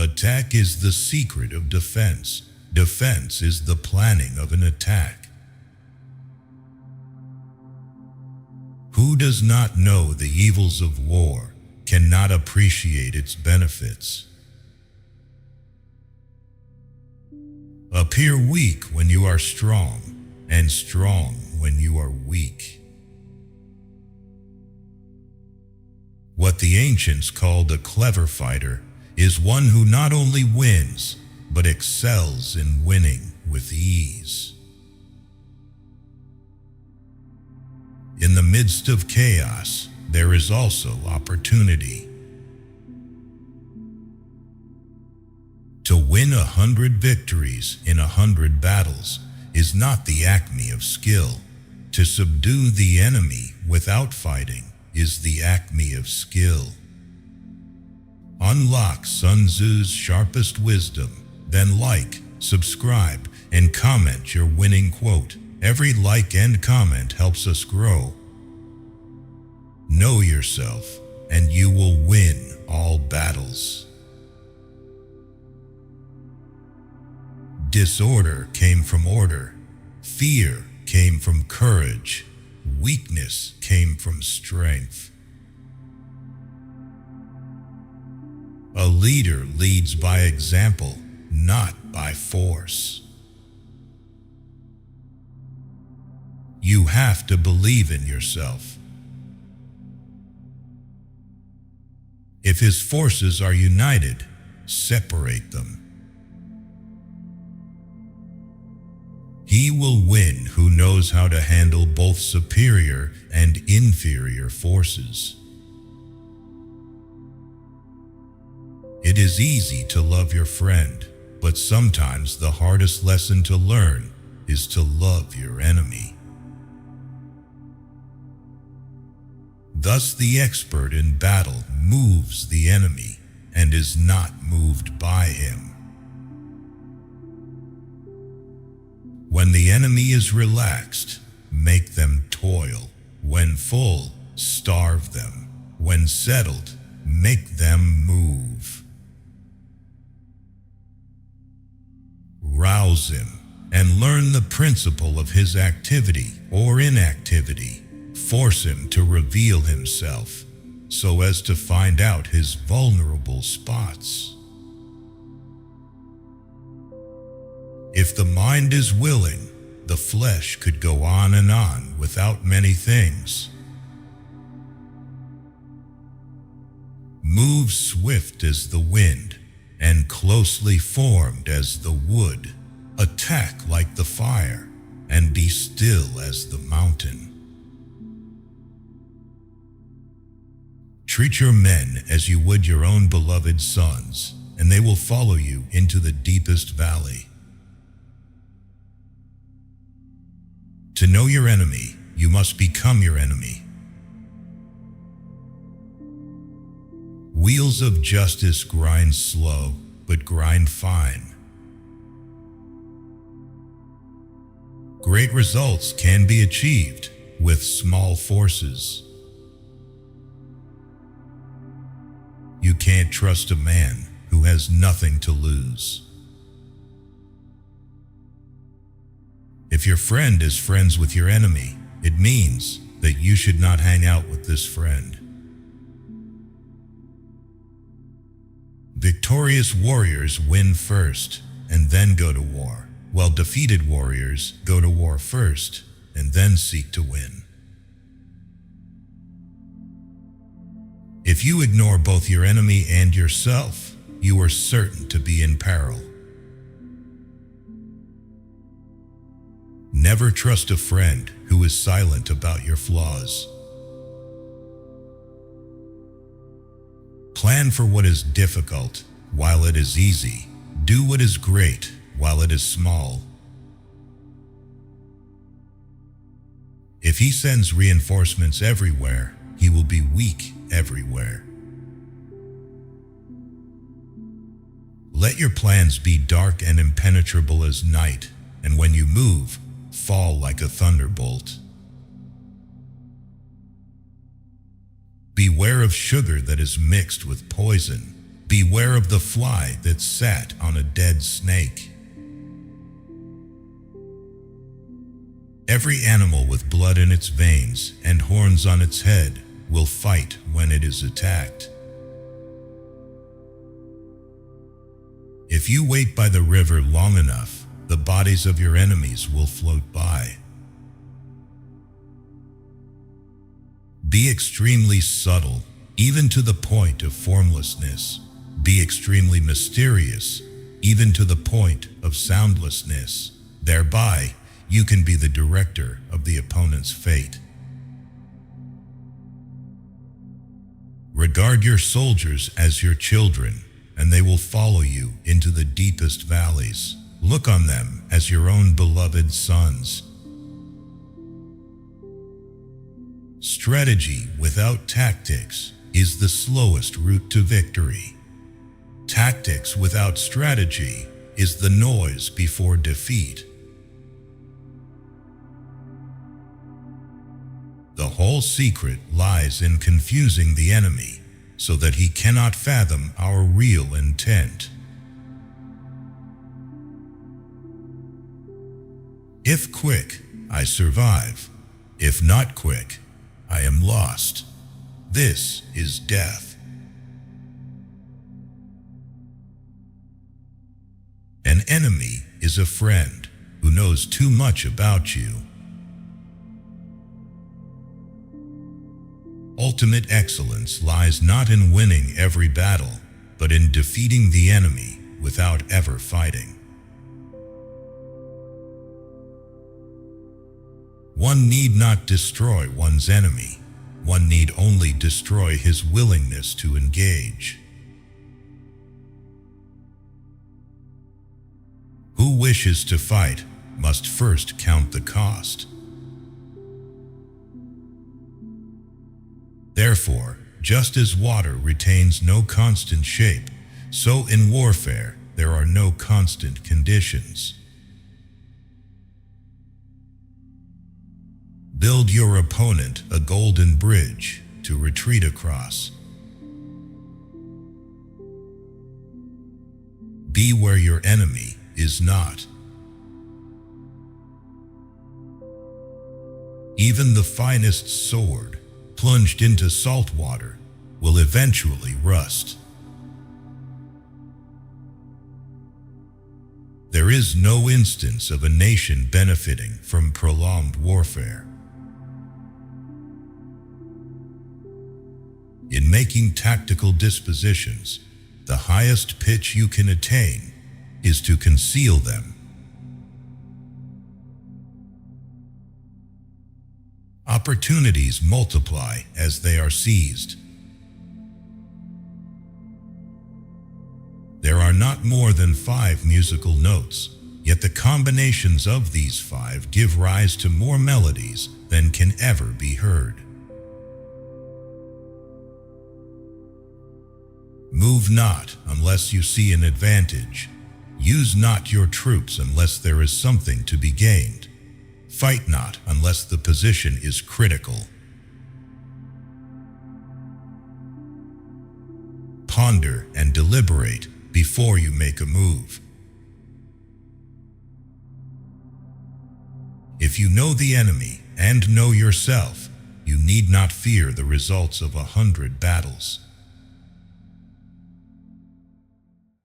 Attack is the secret of defense. Defense is the planning of an attack. Who does not know the evils of war cannot appreciate its benefits. Appear weak when you are strong, and strong when you are weak. What the ancients called a clever fighter is one who not only wins, but excels in winning with ease. In the midst of chaos, there is also opportunity. To win 100 victories in 100 battles is not the acme of skill. To subdue the enemy without fighting is the acme of skill. Unlock Sun Tzu's sharpest wisdom, then like, subscribe, and comment your winning quote. Every like and comment helps us grow. Know yourself, and you will win all battles. Disorder came from order. Fear came from courage. Weakness came from strength. A leader leads by example, not by force. You have to believe in yourself. If his forces are united, separate them. He will win who knows how to handle both superior and inferior forces. It is easy to love your friend, but sometimes the hardest lesson to learn is to love your enemy. Thus, the expert in battle moves the enemy and is not moved by him. When the enemy is relaxed, make them toil. When full, starve them. When settled, make them move. Rouse him and learn the principle of his activity or inactivity. Force him to reveal himself so as to find out his vulnerable spots. If the mind is willing, the flesh could go on and on without many things. Move swift as the wind and closely formed as the wood. Attack like the fire and be still as the mountain. Treat your men as you would your own beloved sons, and they will follow you into the deepest valley. To know your enemy, you must become your enemy. Wheels of justice grind slow, but grind fine. Great results can be achieved with small forces. You can't trust a man who has nothing to lose. If your friend is friends with your enemy, it means that you should not hang out with this friend. Victorious warriors win first and then go to war, while defeated warriors go to war first and then seek to win. If you ignore both your enemy and yourself, you are certain to be in peril. Never trust a friend who is silent about your flaws. Plan for what is difficult while it is easy. Do what is great while it is small. If he sends reinforcements everywhere, he will be weak everywhere. Let your plans be dark and impenetrable as night, and when you move, fall like a thunderbolt. Beware of sugar that is mixed with poison. Beware of the fly that sat on a dead snake. Every animal with blood in its veins and horns on its head will fight when it is attacked. If you wait by the river long enough, the bodies of your enemies will float by. Be extremely subtle, even to the point of formlessness. Be extremely mysterious, even to the point of soundlessness. Thereby, you can be the director of the opponent's fate. Regard your soldiers as your children, and they will follow you into the deepest valleys. Look on them as your own beloved sons. Strategy without tactics is the slowest route to victory. Tactics without strategy is the noise before defeat. The whole secret lies in confusing the enemy so that he cannot fathom our real intent. If quick, I survive. If not quick, I am lost. This is death. An enemy is a friend who knows too much about you. Ultimate excellence lies not in winning every battle, but in defeating the enemy without ever fighting. One need not destroy one's enemy. One need only destroy his willingness to engage. Who wishes to fight must first count the cost. Therefore, just as water retains no constant shape, so in warfare there are no constant conditions. Build your opponent a golden bridge to retreat across. Be where your enemy is not. Even the finest sword, plunged into salt water, will eventually rust. There is no instance of a nation benefiting from prolonged warfare. In making tactical dispositions, the highest pitch you can attain is to conceal them. Opportunities multiply as they are seized. There are not more than 5 musical notes, yet the combinations of these 5 give rise to more melodies than can ever be heard. Move not unless you see an advantage. Use not your troops unless there is something to be gained. Fight not unless the position is critical. Ponder and deliberate before you make a move. If you know the enemy and know yourself, you need not fear the results of 100 battles.